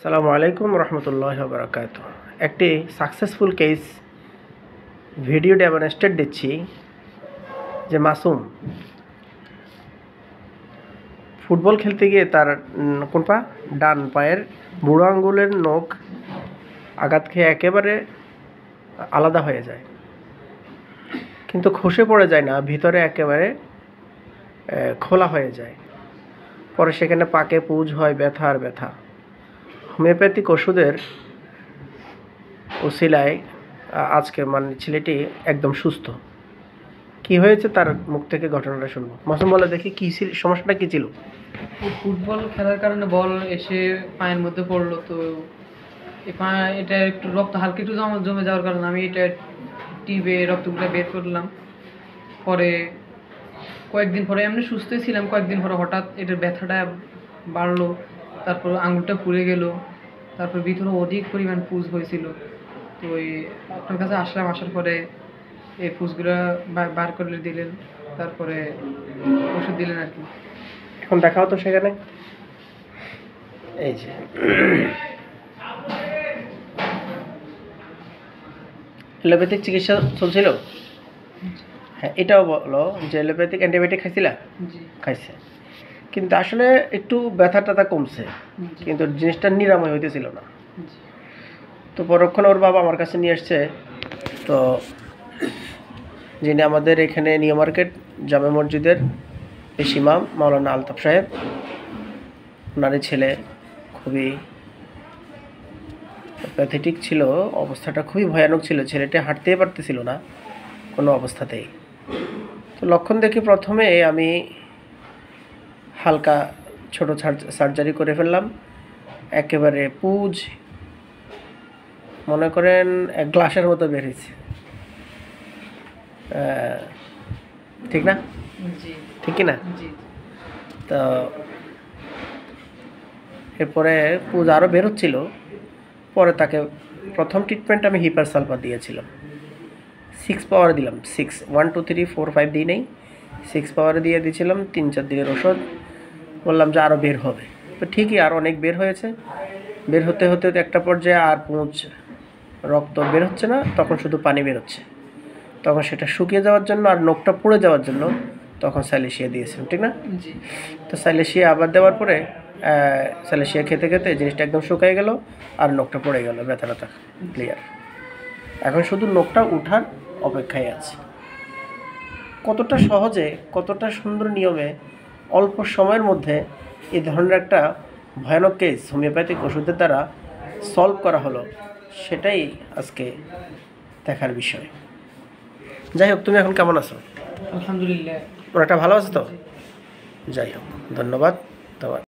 আসসালামু আলাইকুম রহমতুল্লাহ বারাকাত। একটি সাকসেসফুল কেস ভিডিও ডেমনস্ট্রেট দিচ্ছি যে মাসুম ফুটবল খেলতে গিয়ে তার কোন পা ডান পায়ের বুড়ো আঙ্গুলের নখ আঘাত খেয়ে একেবারে আলাদা হয়ে যায়, কিন্তু খসে পড়ে যায় না, ভিতরে একেবারে খোলা হয়ে যায়। পরে সেখানে পাকে পুঁজ হয়, ব্যথা আর ব্যথা। হোমিওপ্যাথিক ওষুধের ওসিলায় আজকে ছেলেটি একদম সুস্থ। কি হয়েছে তার মুখ থেকে ঘটনাটা শুনবো। মাসুম বলে দেখি কি সমস্যাটা কি ছিল। ফুটবল খেলার কারণে বল এসে পায়ের মধ্যে পড়লো, তো এটা একটু রক্ত হালকা একটু জমে যাওয়ার কারণে আমি এটা টিপে রক্তগুলো বের করলাম। পরে কয়েকদিন পরে এমনি সুস্থই ছিলাম, কয়েকদিন পরে হঠাৎ এটার ব্যথাটা বাড়লো, তারপর আঙুলটা পুড়ে গেল, তারপর ভিতরে অধিক পরিমাণ পুঁজ হয়েছিল। তো আপনার কাছে আসলাম, আসার পরে এই পুঁজগুলো বার করে দিলেন, তারপরে ওষুধ দিলেন আর কি। এখন দেখাও তো সেখানে। এই যে এলোপ্যাথিক চিকিৎসা চলছিল। হ্যাঁ, এটাও বলো যে এলোপ্যাথিক অ্যান্টিবায়োটিক খাইছিলা? খাইছে, কিন্তু আসলে একটু ব্যথা ট্যাথা কমছে, কিন্তু জিনিসটা নিরাময় হইতেছিল না। তো পরক্ষণে ওর বাবা আমার কাছে নিয়ে আসছে। তো যিনি আমাদের এখানে নিউ মার্কেট জামে মসজিদের ইমাম মাওলানা আলতাফ সাহেব, ওনারই ছেলে খুবই প্যাথেটিক ছিল, অবস্থাটা খুবই ভয়ানক ছিল। ছেলেটা হাঁটতেই পারতেছিল না কোনো অবস্থাতেই। তো লক্ষণ দেখে প্রথমে আমি হালকা ছোট সার্জারি করে ফেললাম। একেবারে পুঁজ মনে করেন এক গ্লাসের মতো বেরিয়েছে, ঠিক না? ঠিক কি না? তো এরপরে পুঁজ আরও বেরোচ্ছিল। পরে তাকে প্রথম ট্রিটমেন্ট আমি হিপার সালফার দিয়েছিলাম, 6 পাওয়ার দিলাম। 6 1 2 3 4 5 দিই নেই, 6 পাওয়ারে দিয়ে দিয়েছিলাম। 3-4 দিনের ওষুধ, বললাম যে আরও বের হবে। তো ঠিকই আর অনেক বের হয়েছে। বের হতে হতে একটা পর্যায়ে আর পুঁজ রক্ত বের হচ্ছে না, তখন শুধু পানি বের হচ্ছে। তখন সেটা শুকিয়ে যাওয়ার জন্য আর নখটা পড়ে যাওয়ার জন্য তখন স্যালিসিয়া দিয়েছিলাম, ঠিক না? তো স্যালিসিয়া আবার দেওয়ার পরে স্যালিসিয়া খেতে খেতে জিনিসটা একদম শুকিয়ে গেল আর নখটা পড়ে গেল, ব্যথাটা ক্লিয়ার। এখন শুধু নখটা উঠার অপেক্ষায় আছে। কতটা সহজে, কতটা সুন্দর নিয়মে অল্প সময়ের মধ্যে এই ধরনের একটা ভয়ানক কেস হোমিওপ্যাথিক ওষুধের দ্বারা সলভ করা হলো, সেটাই আজকে দেখার বিষয়। যাই হোক, তুমি এখন কেমন আছো? আলহামদুলিল্লাহ, ওনাটা ভালো আছে তো? যাই হোক, ধন্যবাদ।